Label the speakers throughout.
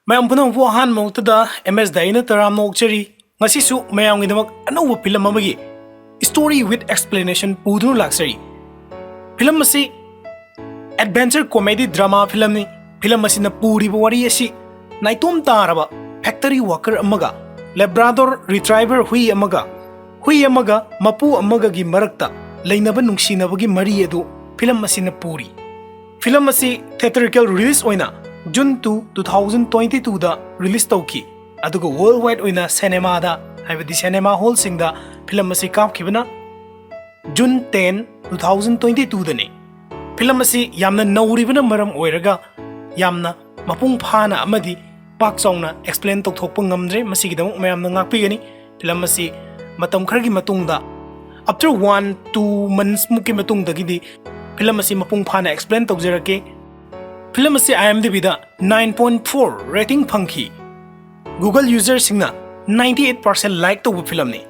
Speaker 1: Mayam punang po han mo tada MS Daina taram no cheri ngasi su mayam ngidamak ano film amagi story with explanation pudun laksari film masi adventure comedy drama film ni film masi na puri wari asi naitum taraba factory worker amaga labrador retriever hui amaga mapu amaga gi marakta lainaba nungsinabagi mari edu film masi na puri film masi theatrical release oina June 2, 2022 da release tauki aduga worldwide oina cinema da haibadi cinema hall singda film asi kapkibana June 10, 2022 da ne film asi yamna nauribana maram oiraga yamna mapung phana amadi pak chongna explain tokthokpa ngamdre masigidam mayamna ngakpigani film asi matam khargi matungda after 1-2 months muki matungda gidi film asi mapung phana explain tokjerake film asi IMDb da 9.4 rating phangki Google user singna 98% like to film ni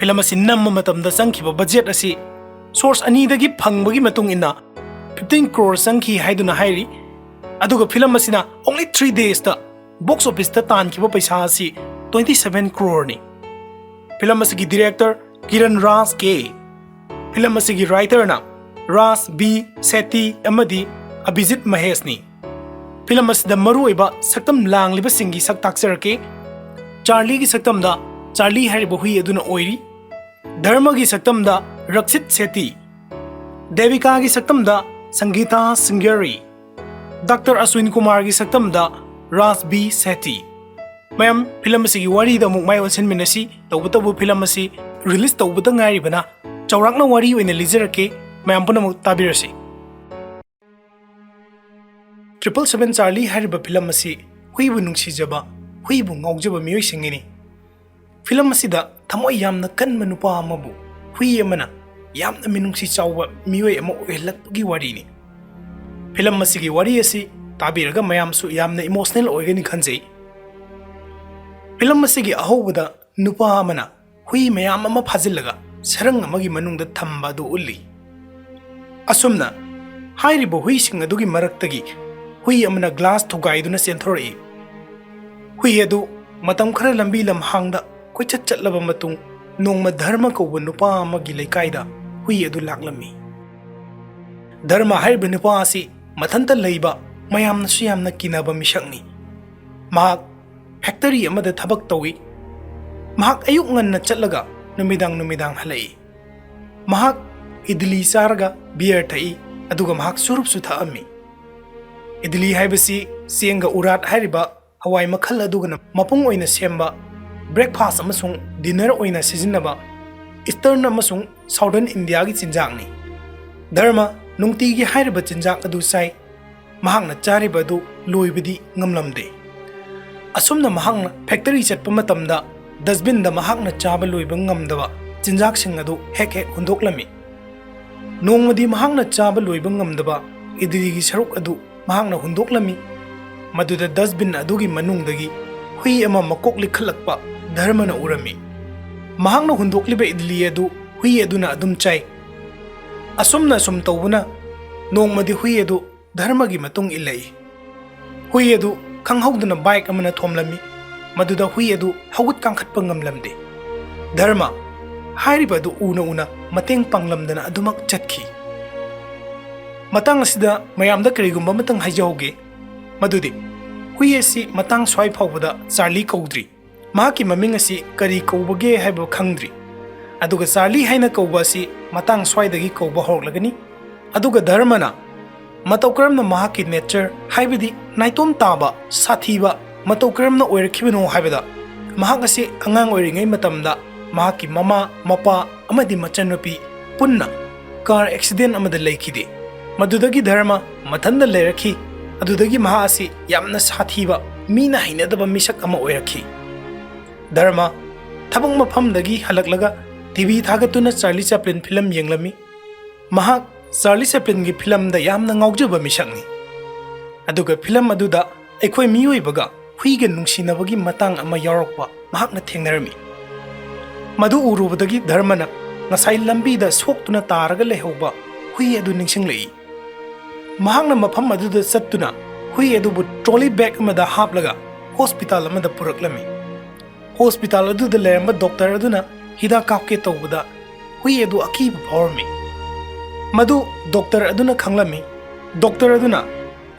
Speaker 1: film asi namma matamda sangkhiba budget asi source ani dagi phangbagi matung inna 15 crore sangkhi haiduna hairi aduga film asina only 3 days da box office ta tankhiba paisa asi 27 crore ni film asi gi director Kiranraj K film asi gi writer na Raj B Shetty amadi Abhijit Mahesni film asida maruiba saktam langliba singi sak taksarake Charlie gi saktam da Charlie hariba hui aduna oiri Dharma gi saktam da Rakshit Shetty DEVIKA gi saktam da Sangeetha Sringeri Dr. Ashwin Kumar gi saktam da Raj B Shetty mayam film asigi wari da mukmai onsen minasi tawbutabu film asi release tawbuta ngari bana chawrakna wari oina lijarake mayam punamuk tabirasi 777 Charlie hariba film asi huibu nungsijaba huibu ngaujaba miyoi singini film asida thamoi yamna kanma nupa amabu hui amana yamna minungsi chawba miyoi ama oilakgi wari ni film asigi wari asi tabiraga mayam su yamna emotional oigani khanjei film asigi ahobada nupa amana hui mayam ama phajillaga sarang amagi manungda thamba du ulli asumna hairiba hui sing adugi maraktagi hui amana glass thugaiduna senthori hui adu matam khara lambi lam hangda koichat chatlaba matung nongma dharma ko nupa amagi leikaida hui adu laklami dharma haiba nupa asi mathanta leiba mayamna su yamna kinaba misakni mahak factory amada thabak tawi mahak ayuk nganna chatlaga numidang halai mahak idli sarga beer thai aduga mahak surup su thaami idli haibasi sienga urat hariba hawai makhal adugana mapung oina semba breakfast amasung dinner oina sizinaba eastern amasung southern india gi chinjangni dharma nungti gi hariba chinjak adu sai mahangna chariba du loibidi ngamlamde asumna mahangna factory chatpa matamda dustbin da mahangna chaba loiba ngamdaba chinjak sing adu hek hundoklami nongmadi mahangna chaba loiba ngamdaba idli gi saruk adu mahangna hundoklami maduda dustbin adugi manungdagi hui ama makok likhalakpa dharmana urami mahangna hundokliba idli adu hui aduna adum chai asumna sum tawbuna nongmadi hui adu dharmagi matung ilai hui adu khanghauduna bike amana thomlami maduda hui adu hawut kangkhatpa ngamlamde dharma hairiba adu una mateng panglamdana adumak chatki matang asida mayamda karigumba matang haijauge madudi hui asi matang swai phawbada Charlie kaudri mahaki maming asi kari kaubage haiba khangdri aduga Charlie haina kauba asi matang swai dagi kauba horlagani aduga dharmana mataukaramna mahaki nature haibidi naitom taba sathiba mataukaramna oirakibano haibada mahak asi angang oiringai matamda mahaki mama mapa amadi machanupi punna car accident amada laikide madudagi dharma mathanda lerakhi adudagi maha asi yamna sathiba mina hainadaba misak ama oirakhi dharma thabang mafamdagi halaklaga TV thagatuna Charlie Chaplin film yenglami mahak Charlie Chaplin gi film da yamna ngaujaba misakni aduga film aduda ekhoi miyoibaga huiga nungsinabagi matang ama yarakpa mahakna thengnarami madu urubadagi dharmana ngasai lambi da soktuna taraga lehauba hui adu ningsinglei mahakna mafam aduda chattuna hui adubu trolley bag amada haplaga hospital amada puraklami. Hospital aduda leramba doctor aduna hida kapke tawbada hui adu akiba phawrmi. Madu doctor aduna khanglami. Doctor aduna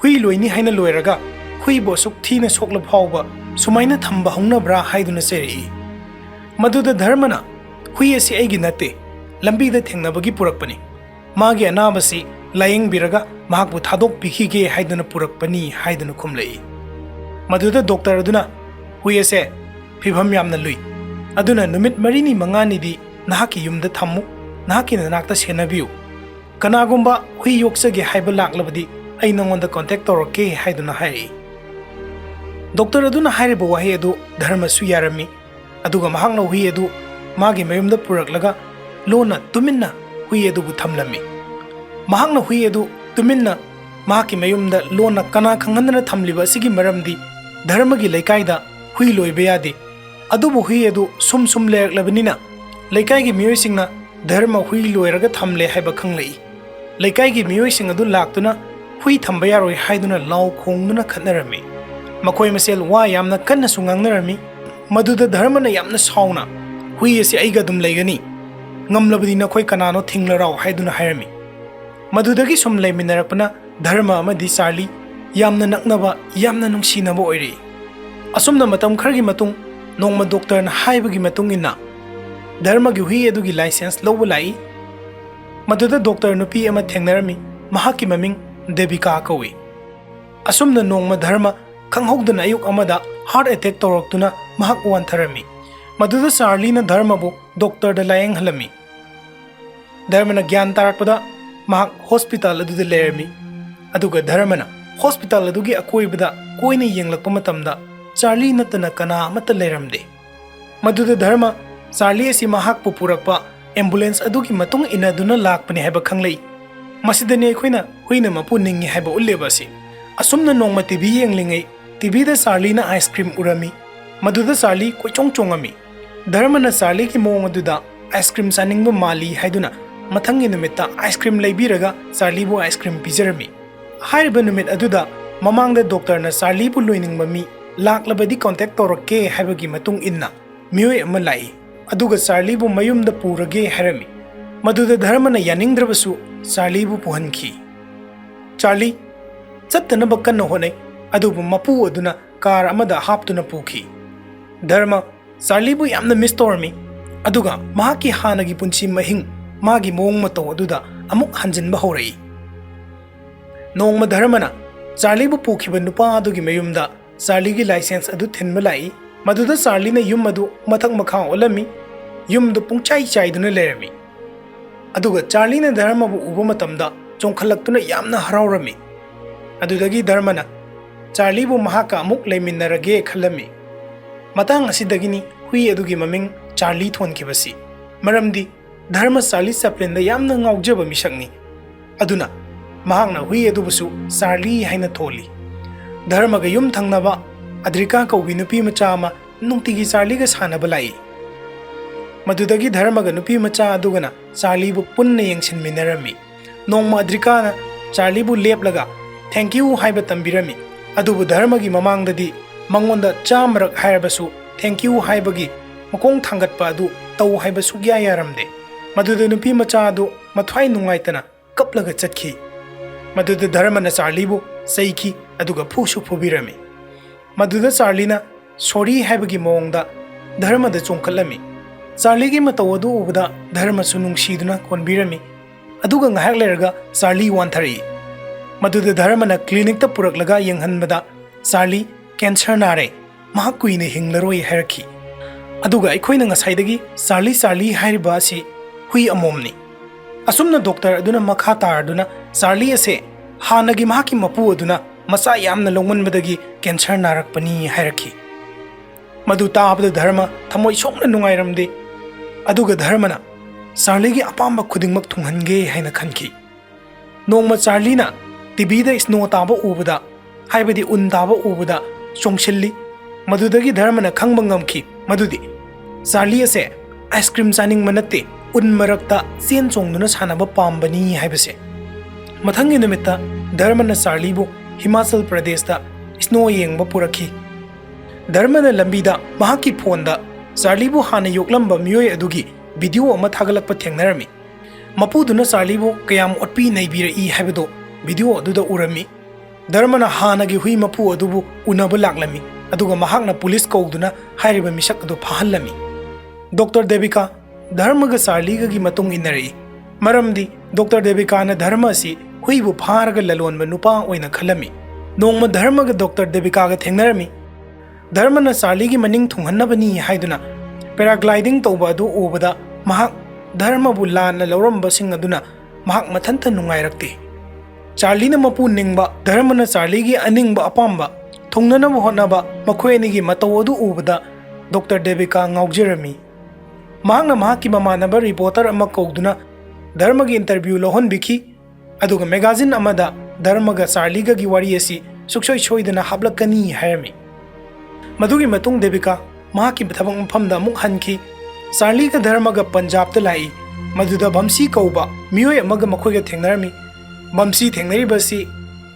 Speaker 1: hui loini haina loiraga hui bo suk thina sokla phawba sumaina thamba hongnabra haiduna seri. Maduda dharmana hui asi aigi nate lambi da thengnabagi purakpani. Magi anabasi layeng biraga mahakbu thadok pikhige haiduna purakpani haiduna khumlei. Maduda doctor aduna hui ase phibham yamna lui. Aduna numit marini mangani di nahaki yumda thammu nahaki nanakta senabiu. Kanagumba hui yoksage haiba laklabadi ai nangonda contact tawrake haiduna hai. Doctor aduna hairiba wahi adu dharma su yarami. Aduga mahakna hui adu magi mayumda puraklaga lona tuminna hui adu bu thamlami. Mahakna hui adu tuminna mahaki mayumda lona kana khangandana thamliba sigi maramdi dharmagi laikaida hui loiba yade. Adubu hui adu sum lerklabnina laikai miyoisingna dharma hui loiraga thamle haiba khanglei. Laikai miyoising adu laktuna hui thamba yaroi haiduna law khongduna khatnarami. Makoi masel wa yamna kanna sungangnarami. Maduda dharmana yamna sauna hui asi aiga dum leigani. Ngamlabadi nakhoi kanano thinglarao haiduna hairami. Madudagi sum leiminarapna dharma amadi Charlie yamna naknaba yamna nungsinaba oiri. Asumna matam khargi matung nongma doctor na haibagi matung inna dharma gi hui adugi license lawba lai. Maduda doctor nupi ama thengnarami mahaki maming DEVIKA kawi. Asumna nongma dharma khanghogdana ayuk amada heart attack tawraktuna mahak wantharami. Maduda Charlie na dharma bu doctor da layeng halami. Dharma na gyan tarakpada mahak hospital aduda lerami. Aduga dharma na hospital adugi akoibada koina yenglakpa matamda Charlie natana kana amata leramde. Maduda dharma Charlie asi mahak pu purakpa ambulance adugi matung inaduna lakpani haiba khanglei. Masidani aikoina huina mapu ningi haiba ulleba si. Asumna nongma TV yenglingai TV da Charlie na ice cream urami. Maduda Charlie koichong chongami. Dharma na Charlie ki mong aduda ice cream saningba mali haiduna mathangi numita ice cream leibiraga Charlie bu ice cream pijarami. Hairiba numit aduda mamangda doctor na Charlie bu loiningba mi laklabadi contact tawrake haibagi matung inna miyoi ama lai. Aduga Charlie bu mayumda purage harami. Maduda dharma na yaningdrabasu Charlie bu puhankhi. Charlie chattanaba kanna honai adubu mapu aduna car amada haptuna pukhi. Dharma Charlie bu yamna miss tawrami. Aduga mahaki hanagi punchi mahing magi mong mataw aduda amuk hanjinba haurai. Nongma dharma na Charlie bu pukhiba nupa adugi mayumda Charlie gi license adu thinba lai. Maduda Charlie na yum adu mathak makha olami. Yum du pungchai chaiduna lerami. Aduga Charlie na dharma bu uba matamda chongkhalaktuna yamna haraurami. Adudagi dharma na Charlie bu mahaka amuk leiminarage khalami. Matang asidagini hui adugi maming Charlie thonkibasi. Maramdi dharma Charlie saplinda yamna ngaujaba misakni. Aduna mahakna hui adubusu Charlie haina tholi. Dharma ga yum thangnaba Adrika kaubi nupi macha ama nungtigi Charlie ga sanaba lai. Madudagi dharma ga nupi macha adugana Charlie bu punna yengsinminarami. Nongma Adrika na Charlie bu leplaga thank you haiba tambirami. Adubu dharma gi mamangdadi mangonda chamrak haibasu thank you haibagi makong thangatpa adu tau haiba sugya yaramde. Maduda nupi macha adu mathwai nungaitana kaplaga chatkhi. Maduda dharma na Charlie bu saiki aduga phusu phubirami. Maduda Charlie na sorry haibagi mongda dharma da chongkhalami. Charlie gi mataw adu ubada dharma su nungsiduna konbirami. Aduga ngahak lerga Charlie wanthari. Maduda dharma na clinic ta puraklaga yenghanbada Charlie cancer nare mahak kuina hinglaroi hairki. Aduga aikoina ngasaidagi Charlie hairiba asi hui amomni. Asumna doctor aduna makha tarduna Charlie ase hanagi mahaki mapu aduna masa yamna longmanbadagi cancer narakpani hairki. Madu taabda dharma thamoi sokna nungairamde. Aduga dharma na Charlie gi apamba khudingmak thunghange haina khanki. Nongma Charlie na TV da snow taba ubada haibadi un taba ubada chongshilli. Madudagi dharma na khangba ngamki. Madudi Charlie ase ice cream chaning manatte un marakta chen chongduna sanaba pambani haibase. Mathangi numitta dharma na Charlie bu Himachal Pradesh snow yengba puraki. Dharmana lambida mahaki phonda Charlie bu hana yoklamba miyoi adugi video ama thagalakpa thengnarami. Mapuduna Charlie bu kayam otpi naibira I habado video aduda urami. Dharmana hana gi hui mapu adubu unaba laklami. Aduga mahakna police kauduna hairiba misak adu phahallami. Dr. Devika Dharmaga Charlie gi matung inari. Maramdi Dr. Devika na dharma si hui bu pharaga lalonba nupa oina khalami. Nongma dharmaga Dr. Devika ga thengnarami. Dharmana Charlie gi maning thunghannabani haiduna paragliding tawba adu ubada mahak dharma bu lana lawramba sing aduna mahak mathanta nungairakte. Charlie na mapu ningba Dharmana Charlie gi aningba apamba thungnanaba hotnaba makhoi anigi mataw adu ubada Dr. Devika ngaujirami. Mahakna mahaki mamanaba reporter ama kauduna Dharma gi interview lohon biki aduga magazine amada Dharmaga Charlie gi wari asi suksoi choidana hablakani hairami. Madugi matung Devika mahaki thabang mafamda amuk hanki Charlie ga Dharmaga Punjab ta lai maduda Bamsi kauba miyoi amaga makhoiga thengnarami. Bamsi thengnaribasi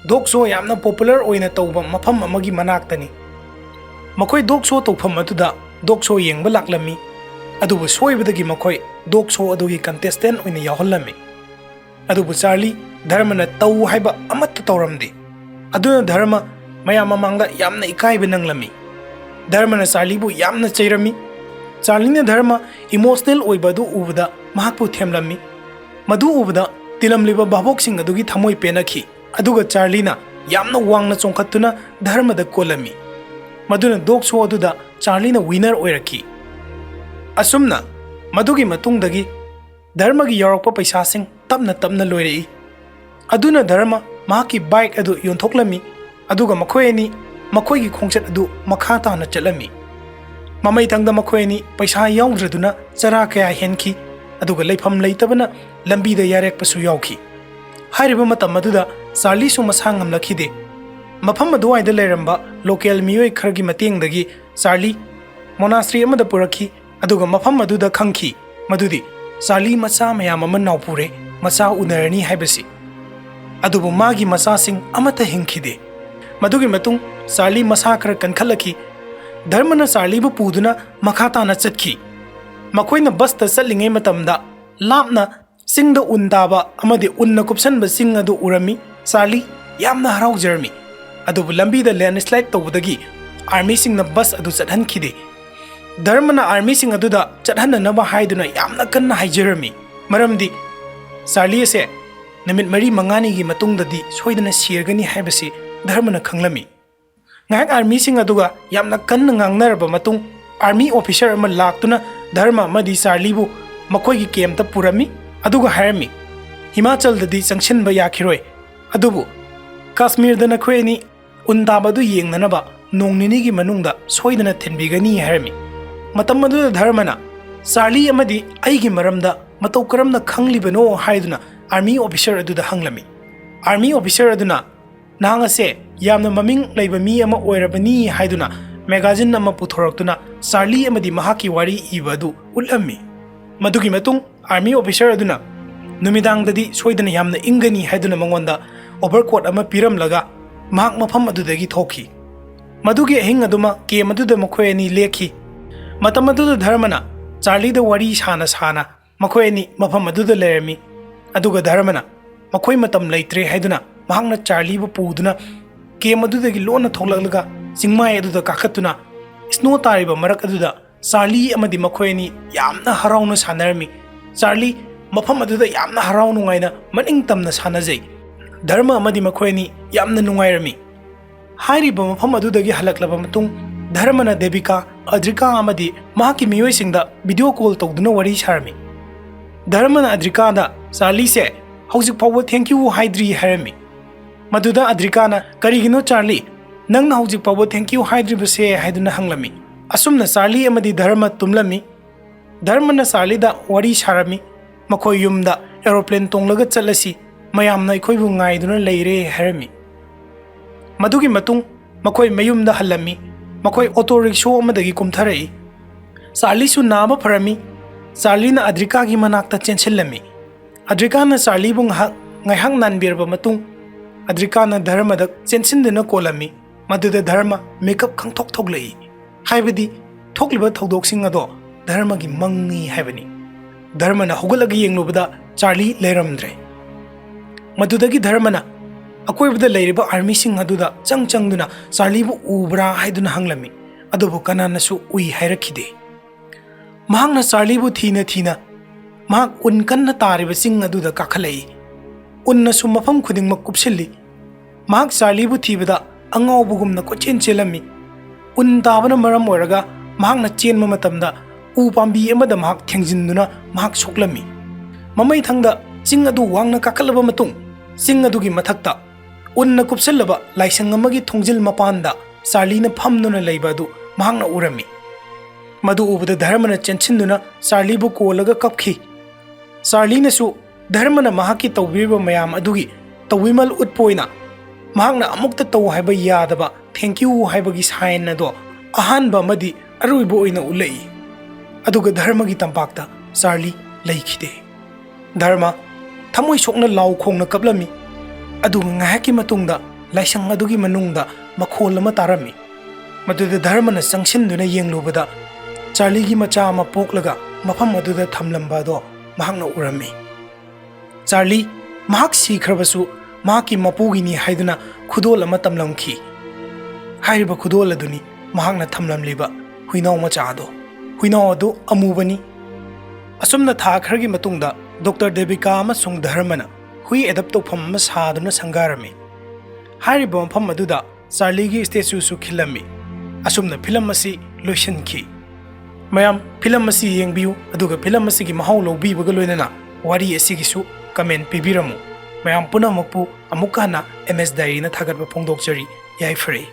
Speaker 1: dog show yamna popular oina tawba mafam amagi manaktani. Makhoi dog show tawfam aduda dog show yengba laklami. Adubu soibadagi makhoi dog show adugi contestant oina yahallami. Adubu Charlie Dharmana taw haiba amatta tawramdi. Aduna Dharma mayam mamangda yamna ikaiba nanglami. Dharmana Charlie bu yamna chairami. Charlie na Dharma emotional oibadu ubada mahakpu themlami. Madu ubada tilamliba babok sing adugi thamoi penakhi. Aduga Charlie na yamna wangna chongkhattuna Dharma da kolami. Maduna dog show aduda Charlie na winner oirakhi. Asumna madugi matungdagi Dharma gi yarakpa paisa sing tapna loirei. Aduna Dharma mahaki bike adu yonthoklami. Aduga makhoi ani makhoi gi khongchat adu makha tana chalami. Mamai tangda makhoi ani paisa yaudraduna chara kaya henki. Aduga leifam leitabana lambi da yarek pasu yauki. Hairiba matam aduda Charlie su masangam lakhide. Mafam adu aida leiramba local miyoi khargi matengdagi Charlie monastery amada purakhi. Aduga mafam aduda khangki madudi Charlie macha mayam ama naupure macha unarani haibasi. Adubu magi macha sing amata hingkhide. Madugi matung Charlie masa khara kankhalaki. Dharmana Charlie bu puduna makha tana chatkhi. Makhoina bus ta chatlingai matamda lapna singda undaba amadi unna kupsanba sing adu urami. Charlie yamna haraujarmi. Adubu lambi da landslide tawdagi army singna bus adu chathankhide. Dharmana army sing aduda chathananaba haiduna yamna kanna haijarami. Maramdi Charlie se namit mari mangani gi matungdadi soidana sirgani haibasi Dharmana khanglami. Ngak army sing aduga yamna kanna ngangnarba matung army officer ama laktuna Dharma madi Charlie bu makhoi gi camp ta purami aduga hairami. Himachal dadi sangshinba yakhiroi. Adubu Kashmir dana khoini undabadu yengnanaba nongnini gi manungda soidana thenbigani hairami. Matam aduda Dharmana Charlie amadi aigi maramda matau karamna khanglibano haiduna army officer aduda hanglami. Army officer aduna nangase yamna maming laiba mi ama oirabani haiduna magazine ama puthoraktuna Charlie amadi mahaki wari ibadu ulami. Madugi matung army officer aduna numidangdadi soidana yamna ingani haiduna mangonda overcoat ama piramlaga mahak mafam adudagi thoki. Madugi ahing aduma ke maduda makhoi ani lekhi. Matam aduda Dharmana Charlie da wari sana makhoi ani mafam aduda lerami. Aduga Dharmana makhoi matam leitre haiduna mahakna Charlie bu puduna ke madudagi lona thoklaglaga singmai aduda kakatuna snow tariba marak aduda Charlie amadi makhoi ani yamna harauna sanarami. Charlie mafam aduda yamna haraunu ngaina maning tamna sanajai. Dharma amadi makhoi ani yamna nungairami. Hairiba mafam adudagi halaklaba matung Dharmana Devika Adrika amadi mahaki miyoi singda video call tawduna wari sarami. Dharmana Adrika da Charlie se hauzik pawwa thank you haidri harami. Maduda Adrikana karigino Charlie nangna hauzik pawwa thank you haidribase haiduna hanglami. Asumna Charlie amadi Dharma tumlami. Dharmana Charlie da wari sarami. Makhoi yumda aeroplane tonglaga chatlasi mayamna ikhoibu ngaiduna leire harami. Madugi matung makhoi mayumda halami. Makhoi auto rickshaw amadagi kumtharai. Charlie su naba pharami. Charlie na Adrika gi manakta chenchillami. Adrika na Charlie bu ngaihak nanbirba matung ꯑꯗ꯭ꯔꯤꯀꯥꯅ ꯙꯔꯃꯗ ꯆꯦꯟꯁꯤꯟꯗꯨꯅ ꯀꯣꯜꯂꯝꯃꯤ ꯃꯗꯨꯗ ꯙꯔꯃ makeup ꯈꯪꯊꯣꯛ ꯊꯣꯛꯂꯛꯏ ꯍꯥꯏꯕꯗꯤ ꯊꯣꯛꯂꯤꯕ ꯊꯧꯗꯣꯛꯁꯤꯡ ꯑꯗꯣ ꯙꯔꯃꯒꯤ ꯃꯪꯅꯤ ꯍꯥꯏꯕꯅꯤ ꯙꯔꯃꯅ ꯍꯧꯒꯠꯂꯒ ꯌꯦꯡꯂꯨꯕꯗ ꯆꯥꯔꯂꯤ ꯂꯩꯔꯝꯗ꯭ꯔꯦ ꯃꯗꯨꯗꯒꯤ ꯙꯔꯃꯅ ꯑꯀꯣꯏꯕꯗ ꯂꯩꯔꯤꯕ ꯑꯥꯔꯃꯤꯁꯤꯡ ꯑꯗꯨꯗ ꯆꯪꯗꯨꯅ ꯆꯥꯔꯂꯤꯕꯨ ꯎꯕ꯭ꯔꯥ ꯍꯥꯏꯗꯨꯅ ꯍꯪꯂꯝꯃꯤ ꯑꯗꯨꯕꯨ ꯀꯅꯥꯅꯁꯨ ꯎꯏ ꯍꯥꯏꯔꯛꯈꯤꯗꯦ ꯃꯍꯥꯛꯅ ꯆꯥꯔꯂꯤꯕꯨ ꯊꯤꯅ ꯃꯍꯥꯛ ꯎꯟ ꯀꯟꯅ ꯇꯥꯔꯤꯕ ꯆꯤꯡ ꯑꯗꯨꯗ ꯀꯥꯈꯠꯂꯛꯏ ꯎꯟꯅꯁꯨ ꯃꯐꯝ ꯈꯨꯗꯤꯡꯃꯛ ꯀꯨꯞꯁꯤꯜꯂꯤ ꯃꯍꯥꯛ ꯆꯥꯔꯂꯤꯕꯨ ꯊꯤꯕꯗ ꯑꯉꯥꯎꯕꯒꯨꯝꯅ ꯀꯣꯏꯆꯦꯟ ꯆꯦꯜꯂꯝꯃꯤ ꯎꯟ ꯇꯥꯕꯅ ꯃꯔꯝ ꯑꯣꯏꯔꯒ ꯃꯍꯥꯛꯅ ꯆꯦꯟꯕ ꯃꯇꯝꯗ ꯎ ꯄꯥꯝꯕꯤ ꯑꯃꯗ ꯃꯍꯥꯛ ꯊꯦꯡꯖꯤꯟꯗꯨꯅ ꯃꯍꯥꯛ ꯁꯣꯛꯂꯝꯃꯤ ꯃꯃꯩꯊꯪꯗ ꯆꯤꯡ ꯑꯗꯨ ꯋꯥꯡꯅ ꯀꯥꯈꯠꯂꯕ ꯃꯇꯨꯡ ꯆꯤꯡ ꯑꯗꯨꯒꯤ ꯃꯊꯛꯇ ꯎꯟꯅ ꯀꯨꯞꯁꯤꯜꯂꯕ ꯂꯥꯏꯁꯪ ꯑꯃꯒꯤ ꯊꯣꯡꯖꯤꯜ ꯃꯄꯥꯟꯗ ꯆꯥꯔꯂꯤꯅ ꯐꯝꯗꯨꯅ ꯂꯩꯕ ꯑꯗꯨ ꯃꯍꯥꯛꯅ ꯎꯔꯝꯃꯤ ꯃꯗꯨ ꯎꯕꯗ ꯙꯔꯃꯅ ꯆꯦꯟꯁꯤꯟꯗꯨꯅ ꯆꯥꯔꯂꯤꯕꯨ ꯀꯣꯜꯂꯒ ꯀꯞꯈꯤ ꯆꯥꯔꯂꯤꯅꯁꯨ ꯙꯔꯃꯅ ꯃꯍꯥꯛꯀꯤ ꯇꯧꯕꯤꯔꯤꯕ ꯃꯌꯥꯝ ꯑꯗꯨꯒꯤ ꯇꯧꯕꯤꯃꯜ ꯎꯠꯄ ꯑꯣꯏꯅ ꯃꯍꯥꯛꯅ ꯑꯃꯨꯛꯇ ꯇꯧ ꯍꯥꯏꯕ ꯌꯥꯗꯕ ꯊꯦꯡꯀ꯭ꯌꯨ ꯍꯥꯏꯕꯒꯤ ꯁꯥꯏꯟ ꯑꯗꯣ ꯑꯍꯥꯟꯕ ꯑꯃꯗꯤ ꯑꯔꯣꯏꯕ ꯑꯣꯏꯅ ꯎꯠꯂꯛꯏ ꯑꯗꯨꯒ ꯙꯔꯃꯒꯤ ꯇꯝꯄꯥꯛꯇ ꯆꯥꯔꯂꯤ ꯂꯩꯈꯤꯗꯦ ꯙꯔꯃ ꯊꯃꯣꯏ ꯁꯣꯛꯅ ꯂꯥꯎ ꯈꯣꯡꯅ ꯀꯞꯂꯝꯃꯤ ꯑꯗꯨꯒ ꯉꯥꯏꯍꯥꯛꯀꯤ ꯃꯇꯨꯡꯗ ꯂꯥꯏꯁꯪ ꯑꯗꯨꯒꯤ ꯃꯅꯨꯡꯗ ꯃꯈꯣꯜ ꯑꯃ ꯇꯥꯔꯝꯃꯤ ꯃꯗꯨꯗ ꯙꯔꯃꯅ ꯆꯪꯁꯤꯟꯗꯨꯅ ꯌꯦꯡꯂꯨꯕꯗ ꯆꯥꯔꯂꯤꯒꯤ ꯃꯆꯥ ꯑꯃ ꯄꯣꯛꯂꯒ ꯃꯐꯝ ꯑꯗꯨꯗ ꯊꯝꯂꯝꯕ ꯑꯗꯣ ꯃꯍꯥꯛꯅ ꯎꯔꯝꯃꯤ ꯆꯥꯔꯂꯤ ꯃꯍꯥꯛ ꯁꯤꯈ꯭ꯔꯕꯁꯨ ꯃꯍꯥꯛꯀꯤ ꯃꯄꯨꯒꯤꯅꯤ ꯍꯥꯏꯗꯨꯅ ꯈꯨꯗꯣꯜ ꯑꯃ ꯇꯝꯂꯝꯈꯤ ꯍꯥꯏꯔꯤꯕ ꯈꯨꯗꯣꯜ ꯑꯗꯨꯅꯤ ꯃꯍꯥꯛꯅ ꯊꯝꯂꯝꯂꯤꯕ ꯍꯨꯏꯅꯥꯎ ꯃꯆꯥ ꯑꯗꯣ ꯍꯨꯏꯅꯥꯎ ꯑꯗꯨ ꯑꯃꯨꯕꯅꯤ ꯑꯁꯨꯝꯅ ꯊꯥ ꯈꯔꯒꯤ ꯃꯇꯨꯡꯗ ꯗꯣꯛꯇꯔ ꯗꯦꯕꯤꯀꯥ ꯑꯃꯁꯨꯡ ꯙꯔꯃꯅ ꯍꯨꯏ ꯑꯦꯗꯞ ꯇꯧꯐꯝ ꯑꯃ ꯁꯥꯗꯨꯅ ꯁꯪꯒꯥꯔꯝꯃꯤ ꯍꯥꯏꯔꯤꯕ ꯃꯐꯝ ꯑꯗꯨꯗ ꯆꯥꯔꯂꯤꯒꯤ ꯁ꯭ꯇꯦꯆꯨꯁꯨ ꯈꯤꯜꯂꯝꯃꯤ ꯑꯁꯨꯝꯅ ꯐꯤꯂꯝ ꯑꯁꯤ ꯂꯣꯏꯁꯤꯟꯈꯤ ꯃꯌꯥꯝ ꯐꯤꯂꯝ ꯑꯁꯤ ꯌꯦꯡꯕꯤꯌꯨ ꯑꯗꯨꯒ ꯐꯤꯂꯝ ꯑꯁꯤꯒꯤ ꯃꯍꯥꯎ ꯂꯧꯕꯤꯕꯒ ꯂꯣꯏꯅꯅ ꯋꯥꯔꯤ ꯑꯁꯤꯒꯤꯁꯨ ꯀꯃꯦꯟ ꯄꯤꯕꯤꯔꯝꯃꯨ ꯃꯌꯥꯝ ꯄꯨꯝꯅꯃꯛꯄꯨ ꯑꯃꯨꯛ ꯍꯟꯅ MS ꯗꯥꯏꯔꯤꯅ ꯊꯥꯒꯠꯄ ꯐꯣꯡꯗꯣꯛꯆꯔꯤ ꯌꯥꯏꯐꯔꯦ